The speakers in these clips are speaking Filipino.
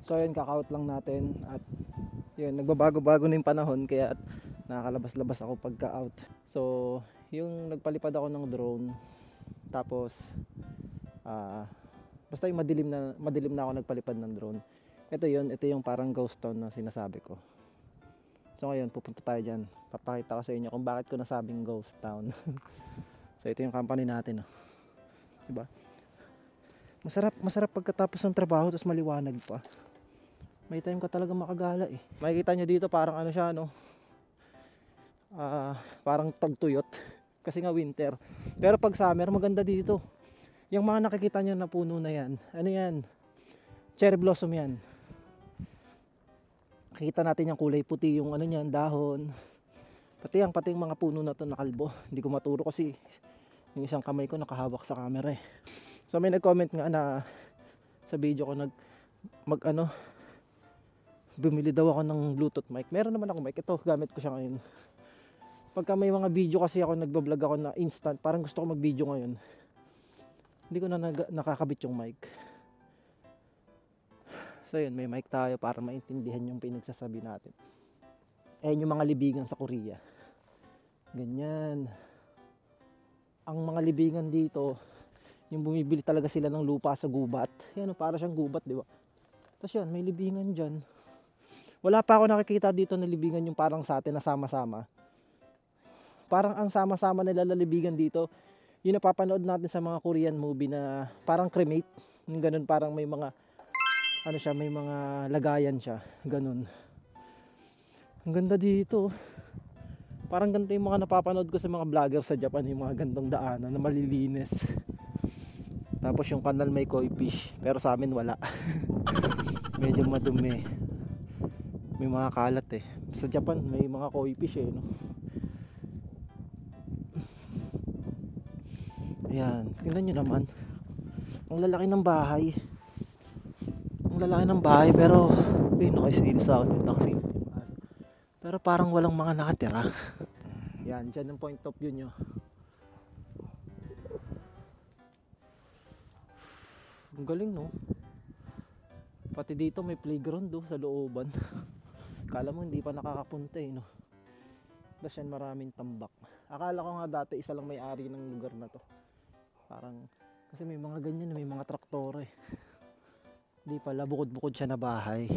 So ayun, kaka-out lang natin at yun, nagbabago-bago na yung panahon kaya nakakalabas-labas ako pagka-out. So yung nagpalipad ako ng drone, tapos basta yung madilim na ako nagpalipad ng drone. Ito yung parang ghost town na sinasabi ko. So ngayon pupunta tayo dyan, papakita ko sa inyo kung bakit ko nasabing ghost town. So ito yung company natin, oh. Diba? Masarap pagkatapos ng trabaho tapos maliwanag pa. May time ka talaga makagala eh. Makikita nyo dito parang ano siya, no? Parang tagtuyot kasi nga winter. Pero pag summer maganda dito. Yung mga nakikita nyo na puno na yan, ano yan? Cherry blossom yan. Nakikita natin yung kulay puti, yung ano niyan, dahon. Pati yung mga puno na to nakalbo. Hindi ko maturo kasi yung isang kamay ko nakahawak sa camera eh. So may nag-comment nga na sa video ko bumili daw ako ng Bluetooth mic. Meron naman ako mic. Ito, gamit ko siya ngayon. Pagka may mga video kasi ako nagbablog ako na instant, parang gusto ko mag-video ngayon. Hindi ko na nakakabit yung mic. So yun, may mic tayo para maintindihan yung pinagsasabi natin. Ayan yung mga libingan sa Korea. Ganyan. Ang mga libingan dito, yung bumibili talaga sila ng lupa sa gubat. Yan, para siyang gubat, di ba? Tapos yan, may libingan dyan. Wala pa ako nakikita dito na libingan yung parang sa atin na sama-sama. Parang ang sama-sama nila lalibigan dito, yung napapanood natin sa mga Korean movie na parang cremate. Yung ganun, parang may mga, ano siya, may mga lagayan siya. Ganun. Ang ganda dito. Parang ganito yung mga napapanood ko sa mga vlogger sa Japan, yung mga gandong daanan na malilinis. Tapos yung kanal may koi fish, pero sa amin wala. Medyo madumi. May mga kalat eh. Sa Japan may mga koi fish eh, no? Ayan, tingnan nyo naman. Ang lalaki ng bahay. Ang lalaki ng bahay pero nakaisili sa akin yung taxi. Pero parang walang mga nakatira. Yan, dyan ang point of view nyo. Ang galing, no? Pati dito may playground do sa looban. Kala mo hindi pa nakakapunta eh, no? Tapos yan, maraming tambak. Akala ko nga dati isa lang may-ari ng lugar na to. Parang, kasi may mga ganyan, may mga traktor eh. Hindi pala, bukod-bukod siya na bahay.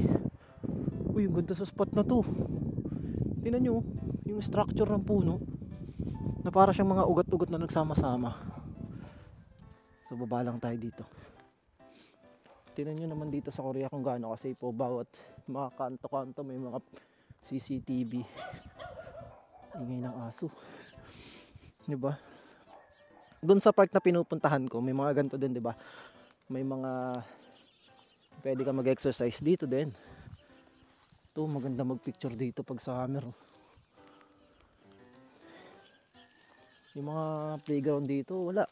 Uy, yung ganda sa spot na to. Tingnan nyo, yung structure ng puno na para siyang mga ugat-ugat na nagsama-sama. So baba lang tayo dito. Tingnan nyo naman dito sa Korea kung gaano kasi po bawat mga kanto-kanto may mga CCTV. Ingay ng aso. Diba? Doon sa park na pinupuntahan ko, may mga ganito din, diba? May mga pwede ka mag-exercise dito din. Ito, maganda mag-picture dito pag summer. Yung mga playground dito, wala.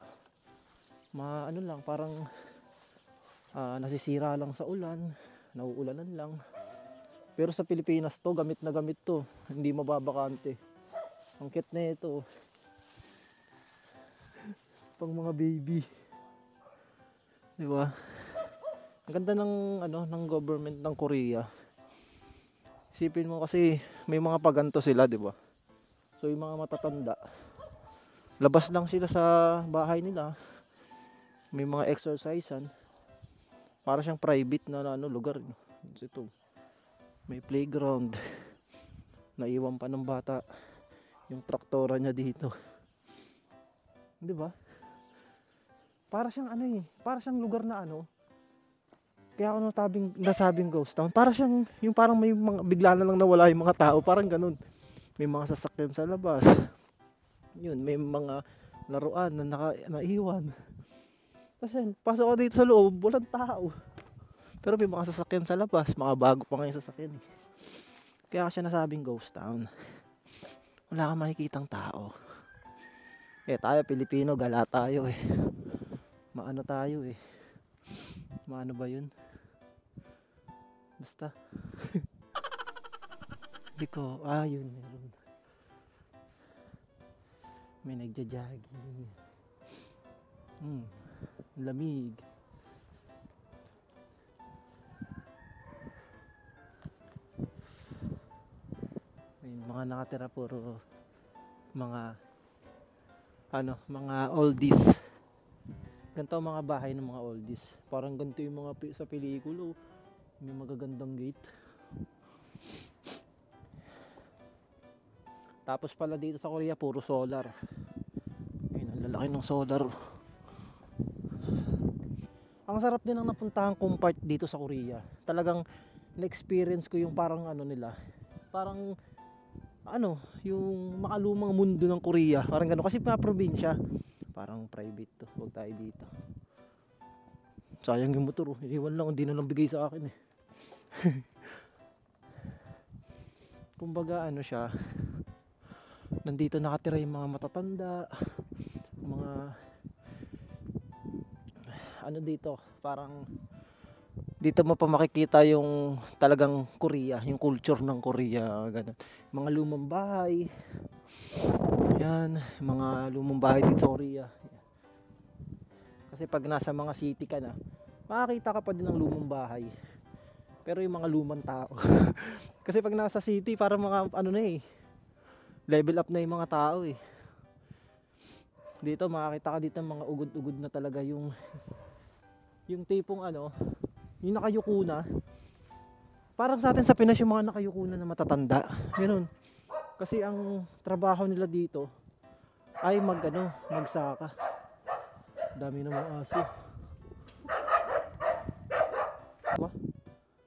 Ano lang, parang nasisira lang sa ulan, nauulanan lang. Pero sa Pilipinas to, gamit na gamit to, hindi mababakante. Ang cute na ito. Pang mga baby. Di ba? Ang ganda ng government ng Korea. Isipin mo kasi may mga paganto sila, di ba? So yung mga matatanda, labas lang sila sa bahay nila. May mga exercisean. Para siyang private na lugar. Ito. May playground. Naiwan pa ng bata yung traktora niya dito. 'Di ba? Para siyang para siyang lugar na kaya ako nasabing ghost town. Para siyang yung parang may mga bigla na lang nawala yung mga tao, parang ganun. May mga sasakyan sa labas. Yun, may mga laruan na naiwan. Kasi pasok ako dito sa loob, walang tao. Pero may mga sasakyan sa labas, mga bago pa nga yung sasakyan eh. Kaya siya nasabing ghost town. Wala kang makikitang tao. Tayo Pilipino, gala tayo eh. Maano tayo eh. Maano ba yun? Basta. Hindi ko, yun meron. May nagja-jogging. Lamig. mga nakatira puro mga mga oldies. Ganito ang mga bahay ng mga oldies. Parang ganito yung mga sa pelikula. May magagandang gate. Tapos pala dito sa Korea puro solar. Ayun, ang lalaki ng solar. Ang sarap din ang napuntahan kong part dito sa Korea. Talagang na-experience ko yung parang nila. Parang yung makalumang mundo ng Korea. Parang gano'n. Kasi mga probinsya. Parang private to. Huwag tayo dito. Sayang yung motor. Iniwan lang. Hindi na lang bigay sa akin eh. Kumbaga siya. Nandito nakatira yung mga matatanda. Mga dito. Parang dito mo pa makikita yung talagang Korea, yung culture ng Korea, ganun. Mga lumang bahay. Yan, mga lumang bahay dito sa Korea. Kasi pag nasa mga city ka na, makakita ka pa din ng lumang bahay. Pero yung mga lumang tao. Kasi pag nasa city, parang mga level up na yung mga tao eh. Dito makakita ka dito ng mga ugod-ugod na talaga yung tipong yung nakayuko na. Parang sa atin sa Pinas yung mga nakayuko na matatanda. Ganun. Kasi ang trabaho nila dito ay magsaka. Dami ng mga aso. Wah,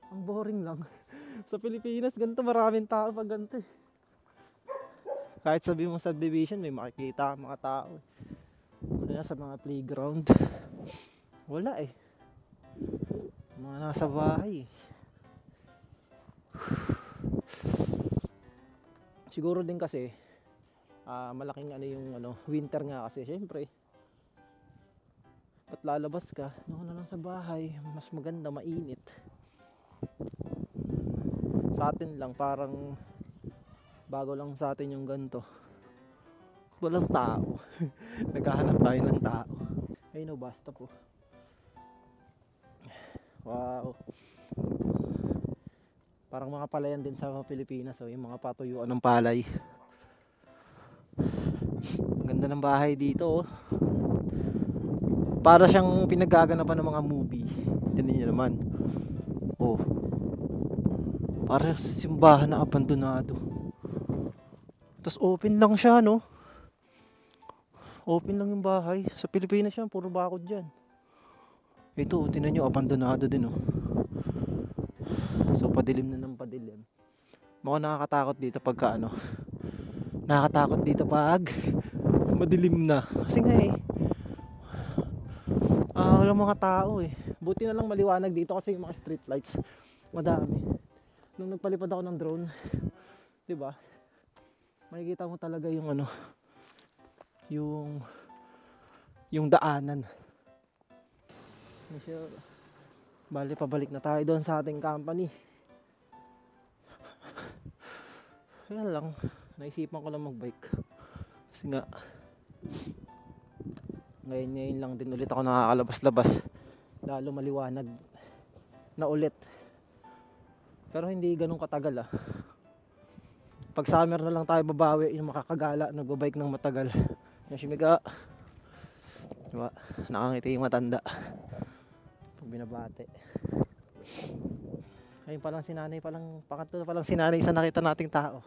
ang boring lang. Sa Pilipinas ganito maraming tao pag ganito eh. Kahit sabi mo subdivision may makikita mga tao. Wala sa mga playground. Wala eh. Mga nasa bahay. Siguro din kasi malaking yung winter nga kasi syempre. Ba't lalabas ka? Doon na lang sa bahay. Mas maganda, mainit. Sa atin lang parang bago lang sa atin yung ganito. Walang tao. Naghahanap tayo ng tao. Ayun basta po. Wow. Parang mga palayan din sa Pilipinas yung mga patuyuan ng palay. Ganda ng bahay dito Para siyang pinaggaganapan ng mga movie. Tingnan niyo naman. Para sa simbahan na abandonado. Tapos open lang siya Open lang yung bahay. Sa Pilipinas yan, puro bakod dyan. Ito, tingnan nyo, abandonado din So, padilim na ng padilim. Mukhang nakakatakot dito pagka nakakatakot dito pag madilim na. Kasi nga walang mga tao Buti na lang maliwanag dito kasi yung mga street lights, madami. Nung nagpalipad ako ng drone, 'di ba? Makikita mo talaga yung yung daanan. Bali, pabalik na tayo doon sa ating company. Kaya lang, naisipan ko lang magbike. Kasi nga, ngayon lang din ulit ako nakakalabas-labas. Lalo maliwanag na ulit. Pero hindi ganun katagal Pag summer na lang tayo babawi, yung makakagala, nagbabike ng matagal. Yung Shimiga, diba? Nakangiti yung matanda pag binabate. Ayun palang sinanay, pangatlo palang sinanay sa nakita nating tao.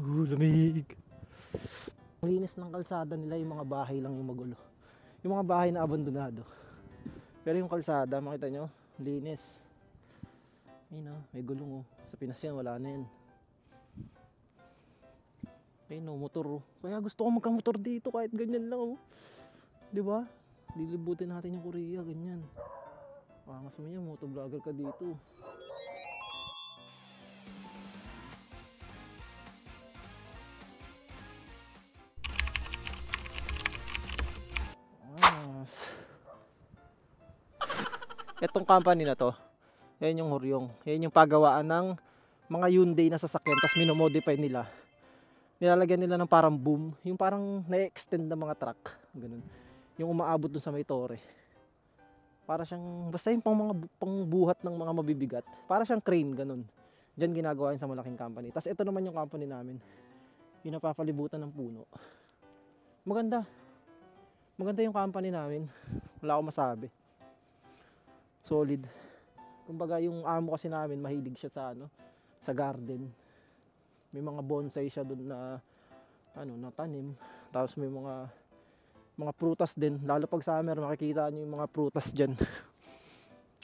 Lamig. Ang linis ng kalsada nila, yung mga bahay lang yung magulo. Yung mga bahay na abandonado. Pero yung kalsada, makita nyo, linis. Ayun may gulong Sa Pinas yan, wala na yan. Ayun motor Kaya gusto ko magkamotor dito kahit ganyan lang Diba? Lilibutin natin yung Korea, ganyan. Pangas mo yan, motovlogger ka dito. Etong company na to, yan yung Huryong. Yan yung pagawaan ng mga Hyundai na sasakyan, tapos minomodify nila. Nilalagyan nila ng parang boom, yung parang na-extend ng mga truck, ganun. Yung umaabot dun sa may tore. Para siyang, basta yung pangbuhat ng mga mabibigat. Para siyang crane, ganun. Diyan ginagawa yun sa malaking company. Tapos ito naman yung company namin. Yung napapalibutan ng puno. Maganda. Maganda yung company namin. Wala akong masabi. Solid. Kumbaga yung amo kasi namin mahilig siya sa sa garden. May mga bonsai siya doon na na tanim. Tapos may mga prutas din. Lalo pag summer makikita niyo yung mga prutas diyan.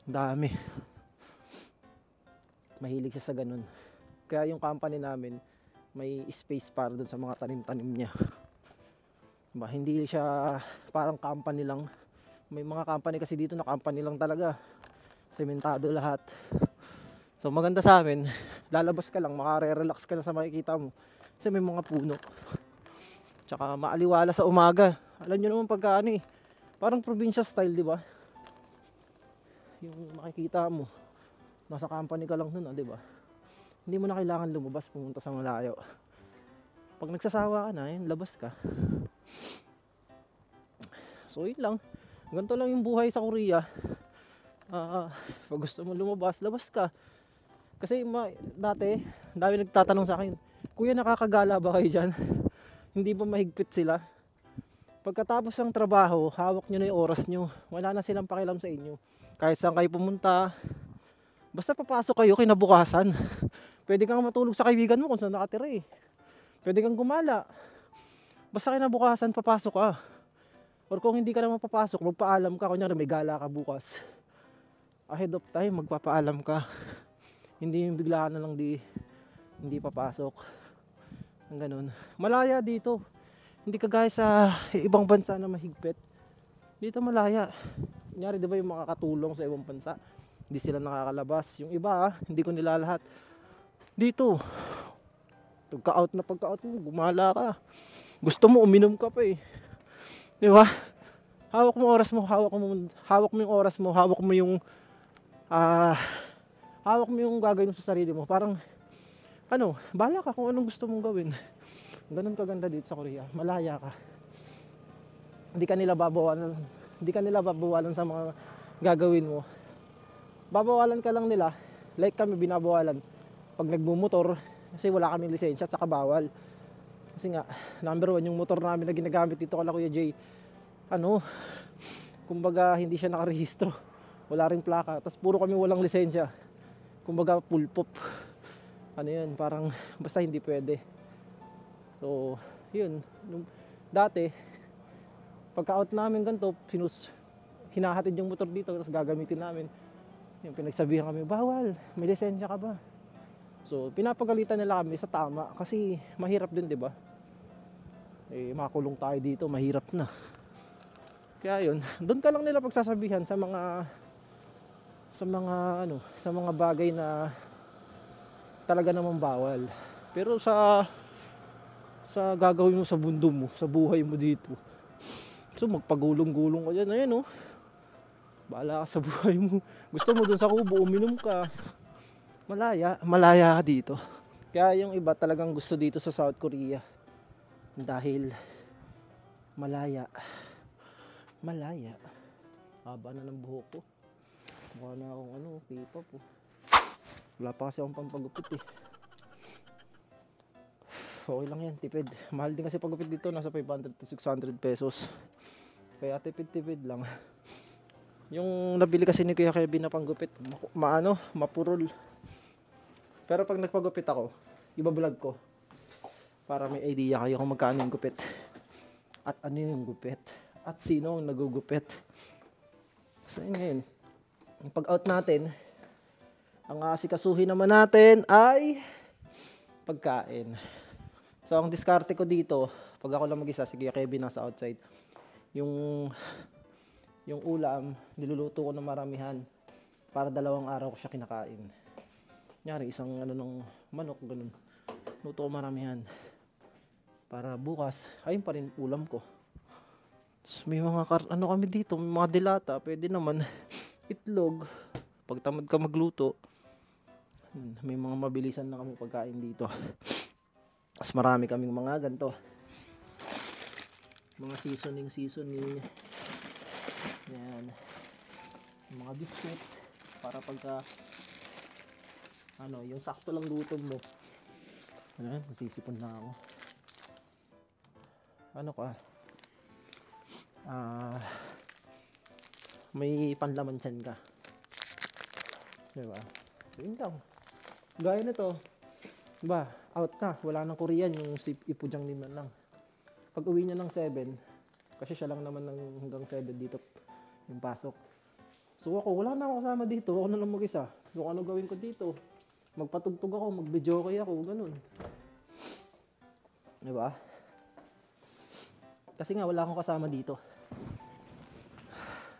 Dami. Mahilig siya sa ganun. Kaya yung company namin may space para doon sa mga tanim-tanim niya. Diba? Hindi siya parang company lang. May mga company kasi dito na company lang talaga. Sementado lahat. So maganda sa amin, lalabas ka lang, makare-relax ka na sa makikita mo. Kasi may mga puno. Tsaka maaliwala sa umaga. Alam nyo naman pagka parang provincial style, di ba? Yung makikita mo, nasa company ka lang nun, di ba? Hindi mo na kailangan lumabas, pumunta sa malayo. Pag nagsasawa ka na, yun, labas ka. So yun lang. Ganito lang yung buhay sa Korea. Pag gusto mo lumabas, labas ka. Kasi dati, dami nagtatanong sa akin, Kuya, nakakagala ba kayo dyan? Hindi ba mahigpit sila? Pagkatapos ng trabaho, hawak nyo na yung oras nyo. Wala na silang pakialam sa inyo. Kahit saan kayo pumunta, basta papasok kayo kinabukasan. Pwede kang matulog sa kaibigan mo kung saan nakatira eh. Pwede kang gumala. Basta kinabukasan, papasok ka. Or kung hindi ka naman papasok, magpaalam ka. Kunyari may gala ka bukas. Ahead of time, magpapaalam ka. Hindi yung biglaan na lang hindi papasok. Ang ganun. Malaya dito. Hindi kagaya sa ibang bansa na mahigpit. Dito malaya. Kunyari, di ba yung makakatulong sa ibang bansa, hindi sila nakakalabas. Yung iba, hindi ko nilalahat. Dito, pagka-out mo, gumala ka. Gusto mo, uminom ka pa eh. Di ba? Hawak mo oras mo, hawak mo yung oras mo, hawak mo yung gagawin mo sa sarili mo. Parang, bahala ka kung anong gusto mong gawin. Ganun kaganda dito sa Korea. Malaya ka. Hindi ka nila babawalan sa mga gagawin mo. Babawalan ka lang nila. Like kami, binabawalan pag nagmumotor, kasi wala kaming lisensya at saka bawal. Kasi nga, number 1 yung motor namin na ginagamit dito kala Kuya Jay. Kumbaga hindi siya nakarehistro. Wala ring plaka. Tapos puro kami walang lisensya. Kumbaga full pop. Parang basta hindi pwede. So, yun. Dati, pagka-out namin ganito, hinahatid yung motor dito, tapos gagamitin namin. Yung pinagsabihan kami, bawal, may lisensya ka ba? So, pinapagalitan nila kami sa tama kasi mahirap din, 'di ba? Makulong tayo dito, mahirap na. Kaya 'yun, doon ka lang nila pagsasabihan sa mga bagay na talaga namang bawal. Pero sa gagawin mo sa mundo mo, sa buhay mo dito. So, magpagulong-gulong ka diyan, ayan oh. Bahala ka sa buhay mo. Gusto mo doon sa kubo, uminom ka. Malaya ka dito. Kaya yung iba talagang gusto dito sa South Korea. Dahil malaya. Haba na ng buhok ko. Mukha na akong K-pop po. Wala pa kasi akong pampagupit eh. Okay lang yan, tipid. Mahal din kasi pagupit dito, nasa 500 to 600 pesos. Kaya tipid lang. Yung nabili kasi ni Kuya Kevin na panggupit, mapurol. Pero pag nagpagupit ako, ibablog ko para may idea kayo kung magkano yung gupit. At ano yung gupit. At sino ang nagugupit. So yun ngayon. Ang pag-out natin, ang asikasuhin naman natin ay pagkain. So ang diskarte ko dito, pag ako lang mag-isa, si Kuya Kevin nasa outside. Yung ulam, niluluto ko ng maramihan para 2 araw ko siya kinakain. Kunyari, isang ng manok, ganun. Luto ko maramihan. Para bukas, ayun pa rin ulam ko. Tapos may mga kami dito, may mga dilata, pwede naman. Itlog, pag tamad ka magluto, may mga mabilisan na kami pagkain dito. Tapos marami kaming mga ganito. Mga seasoning. Yan. Mga biscuit, para pagka ano, yung sakto lang gutom mo. Ano, nasisipon na ako. Ano ka? May panlaman dyan ka. Diba? Yun lang. Gaya nito. Diba? Out na. Wala nang Korean. Yung si Ipujang Liman lang. Pag uwi niya ng 7, kasi siya lang naman ng hanggang 7 dito yung pasok. So ako, wala na ako kasama dito. Ako na lang mag-isa. So ano gawin ko dito? Magpatugtog ako, mag-video ako, ganun. Diba? Kasi nga wala akong kasama dito.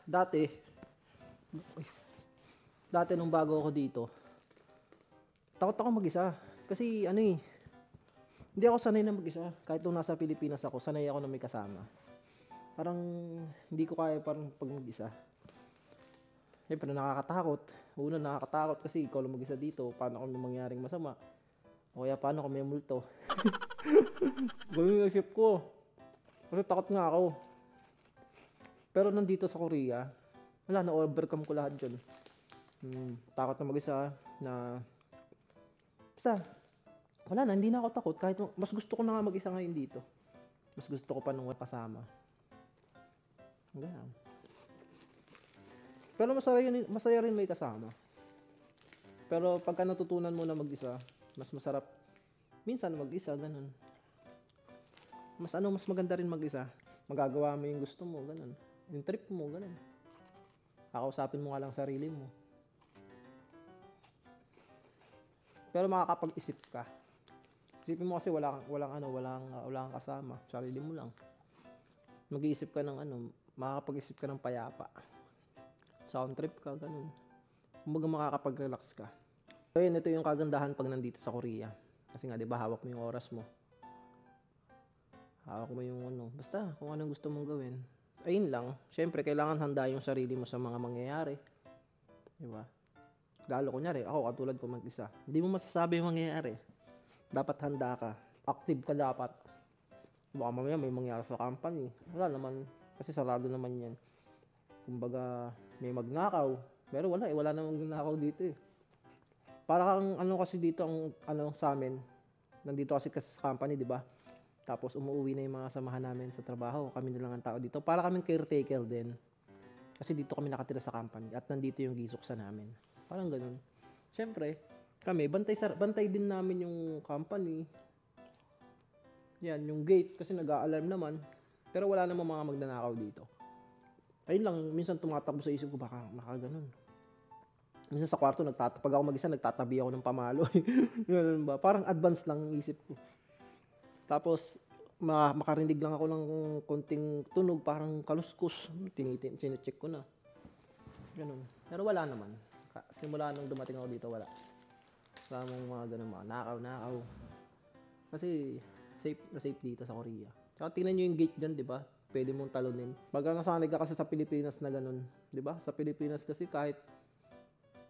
Dati nung bago ako dito, takot ako mag-isa. Kasi ano eh, hindi ako sanay na mag-isa. Kahit nung nasa Pilipinas ako, sanay ako na may kasama. Parang hindi ko kaya parang pag mag-isa. Siyempre nakakatakot. Una nakakatakot kasi ikaw lang mag-isa dito. Paano kung may mangyaring masama? O kaya paano kung may multo? Ganun yung isip ko. Kasi takot nga ako. Pero nandito sa Korea, wala, na-overcome ko lahat dyan. Takot na mag-isa na... Basta, wala na, hindi na ako takot. Kahit mas gusto ko na nga mag-isa ngayon dito. Mas gusto ko pa nung kasama. Ganyan. Pero masaya rin may kasama. Pero pagka natutunan mo na mag-isa, mas masarap minsan mag-isa, ganun. Mas maganda rin mag-isa. Magagawa mo yung gusto mo, ganun. Yung trip mo, ganun. Kakausapin mo nga lang sarili mo. Pero makakapag-isip ka. Isipin mo kasi walang kasama, sarili mo lang. Mag-iisip ka ng makakapag-isip ka ng payapa. Sound trip ka, ganun. Kumbaga makakapag-relax ka. So yun, ito yung kagandahan pag nandito sa Korea. Kasi nga, di ba, hawak mo yung oras mo. Hawak mo yung basta kung anong gusto mong gawin. Ayun lang, syempre kailangan handa yung sarili mo sa mga mangyayari. Di ba? Lalo kunyari, ako katulad ko mag-isa. Hindi mo masasabi yung mangyayari. Dapat handa ka. Active ka dapat. Baka mamaya may mangyari sa company. Wala naman, kasi sarado naman yan. Kumbaga, may magnakaw. Pero wala namang magnakaw dito eh. Para kang kasi dito ang sa amin. Nandito kasi sa company, di ba? Tapos umuwi na yung mga samahan namin sa trabaho. Kami na lang ang tao dito. Para kaming caretaker din. Kasi dito kami nakatira sa company. At nandito yung gisoksa namin. Parang ganun. Siyempre, kami, bantay din namin yung company. Yan, yung gate. Kasi nag-a-alarm naman. Pero wala namang mga magnanakaw dito. Ayun lang, minsan tumatakbo sa isip ko, baka ganun. Minsan sa kwarto, pag ako mag-isa, nagtatabi ako ng pamalo. Ganun ba? Parang advance lang isip ko. Tapos, makarinig lang ako ng konting tunog, parang kaluskos. Sinecheck ko na. Ganun. Pero wala naman. Simula nung dumating ako dito, wala. Wala mong mga ganun, mga nakaw. Kasi, safe dito sa Korea. Tsaka tingnan nyo yung gate dyan, di ba? Pwede mong talunin. Pagka nasanay ka kasi sa Pilipinas na ganun, di ba? Sa Pilipinas kasi kahit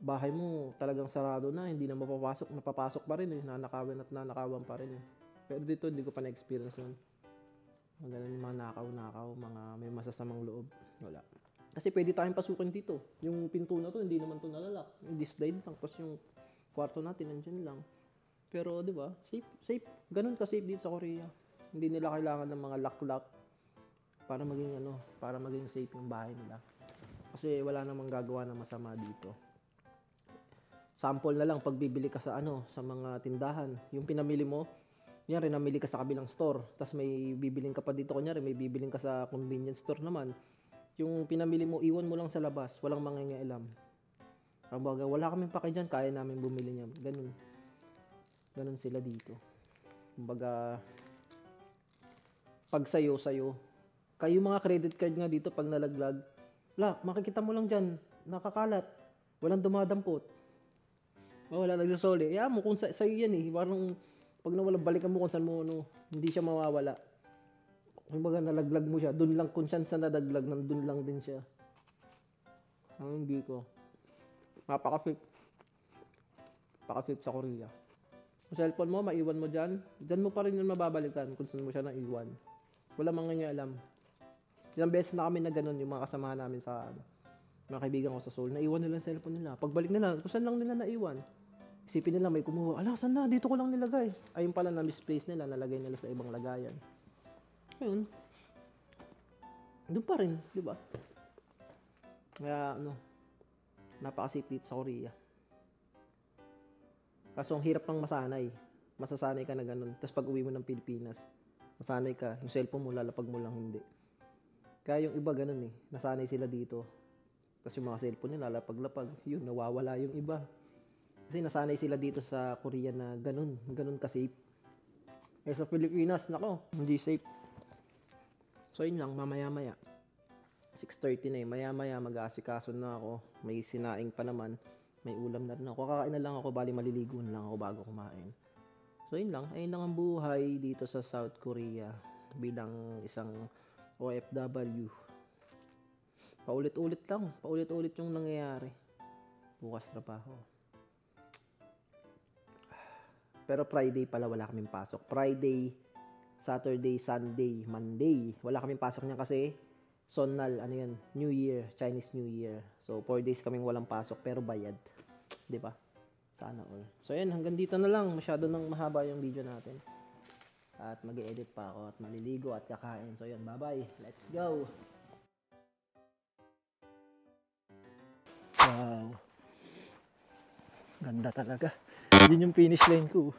bahay mo talagang sarado na, hindi na napapasok pa rin eh. Nanakawan pa rin eh. Pero dito, hindi ko pa na-experience yun. Ganun yung mga nakaw, mga may masasamang loob. Wala. Kasi pwede tayong pasukin dito. Yung pinto na to, hindi naman to nalalak. Yung slide lang. Tapos yung kwarto natin, nandyan lang. Pero, di ba? Safe. Ganun ka-safe dito sa Korea. Hindi nila kailangan ng mga lock para maging safe yung bahay nila. Kasi wala namang gagawa ng masama dito. Sample na lang pag bibili ka sa mga tindahan. Yung pinamili mo, kunyari namili ka sa kabilang store, tapos may bibiling ka pa dito, kunyari may bibiling ka sa convenience store naman. Yung pinamili mo, iwan mo lang sa labas, walang mangangailam. Kumbaga, wala kaming pake dyan, kaya namin bumili niya. Ganun sila dito. Kumbaga, pag sayo, kayo mga credit card nga dito, pag nalaglag, makikita mo lang dyan, nakakalat, walang dumadampot. Wala nagsasoli. Mo kung sa'yo yan eh. Parang pag nawala, balikan mo kung saan mo, hindi siya mawawala. Kumbaga nalaglag mo siya, dun lang, kung saan sa nadaglag, nandun lang din siya. Hindi ko. Napaka-safe sa Korea. Yung cellphone mo, maiwan mo dyan mo pa rin yung mababalikan kung saan mo siya naiwan. Wala mangangailam. Ilang beses na kami na ganun, yung mga kasamahan namin sa mga kaibigan ko sa Seoul, naiwan nila yung cellphone nila. Pagbalik nila, kung saan lang nila naiwan. Isipin nila may kumuha. Ala, saan na? Dito ko lang nilagay. Ayun pala na misplace nila, nalagay nila sa ibang lagayan. Ayun. Doon pa rin, di ba? Kaya napaka-safe dito sa Korea. Kaso ang hirap ng masanay. Masasanay ka na ganun. Tapos pag uwi mo ng Pilipinas, masanay ka. Yung cellphone mo, lalapag mo lang hindi. Kaya yung iba ganun eh. Nasanay sila dito. Tapos yung mga cellphone nila, lalapag-lapag. Yun, nawawala yung iba. Kasi nasanay sila dito sa Korea na ganun ka-safe. Eh sa Pilipinas, nako, hindi safe. So yun lang, mamaya-maya. 6:30 na eh. Maya-maya mag-aasikaso na ako. May sinaing pa naman. May ulam na rin ako. Kakain na lang ako, bali maliligo na lang ako bago kumain. So yun lang, ayun lang ang buhay dito sa South Korea bilang isang OFW. Paulit-ulit lang, paulit-ulit yung nangyayari. Bukas trabaho. Pero Friday pala wala kaming pasok. Friday, Saturday, Sunday, Monday. Wala kaming pasok niya kasi Sonal, New Year, Chinese New Year. So 4 days kaming walang pasok pero bayad. 'Di ba? Sana all. So yan, hanggang dito na lang. Masyado nang mahaba yung video natin. At mag-edit pa ako at maliligo at kakain. So yan, bye-bye. Let's go. Wow. Ganda talaga. Yun yung finish line ko.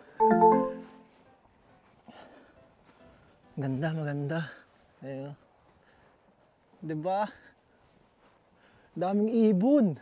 Ganda, maganda. Ayun. 'Di ba? Daming ibon.